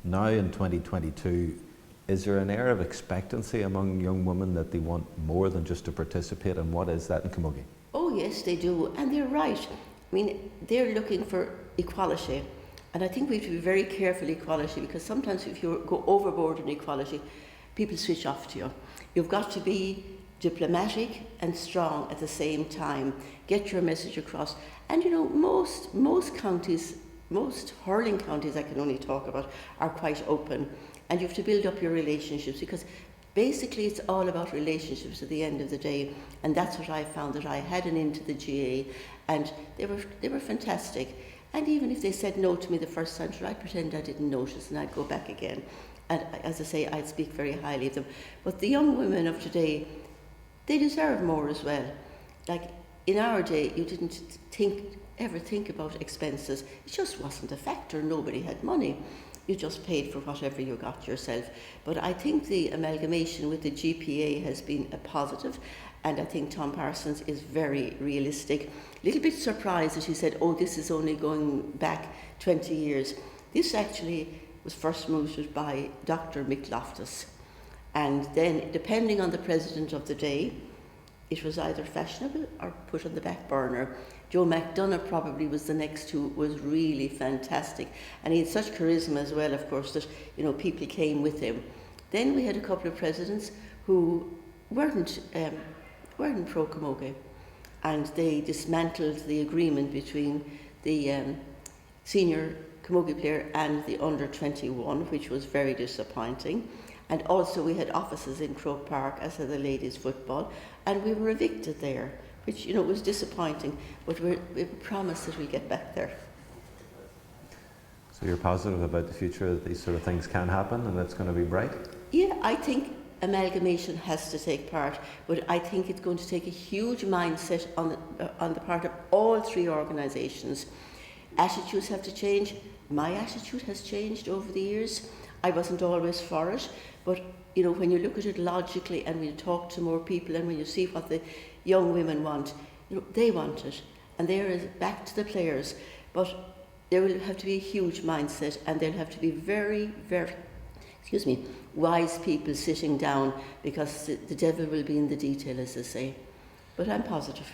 Now in 2022, is there an air of expectancy among young women that they want more than just to participate, and what is that in Camogie? Oh yes, they do, and they're right. I mean, they're looking for equality, and I think we have to be very careful equality, because sometimes if you go overboard in equality, people switch off to you. You've got to be diplomatic and strong at the same time, get your message across. And you know, most counties, most hurling counties I can only talk about, are quite open, and you have to build up your relationships, because basically it's all about relationships at the end of the day. And that's what I found, that I had an into the GA, and they were fantastic. And even if they said no to me the first time, I'd pretend I didn't notice and I'd go back again. And as I say, I'd speak very highly of them. But the young women of today, they deserve more as well. Like in our day, you didn't ever think about expenses. It just wasn't a factor. Nobody had money. You just paid for whatever you got yourself. But I think the amalgamation with the GPA has been a positive, and I think Tom Parsons is very realistic. A little bit surprised that he said, oh, this is only going back 20 years. This actually was first mooted by Dr. Mick Loftus. And then, depending on the president of the day, it was either fashionable or put on the back burner. Joe McDonough probably was the next who was really fantastic. And he had such charisma as well, of course, that you know people came with him. Then we had a couple of presidents who weren't pro-camogie, and they dismantled the agreement between the senior camogie player and the under-21, which was very disappointing. And also we had offices in Croke Park, as had the ladies' football, and we were evicted there, which, you know, was disappointing, but we promised that we'll get back there. So you're positive about the future, that these sort of things can happen and it's going to be bright? Yeah, I think amalgamation has to take part, but I think it's going to take a huge mindset on the part of all three organisations. Attitudes have to change. My attitude has changed over the years. I wasn't always for it, but you know, when you look at it logically and when you talk to more people and when you see what the young women want, you know, they want it, and there is back to the players. But there will have to be a huge mindset, and there'll have to be very, very, wise people sitting down, because the devil will be in the detail, as they say. But I'm positive.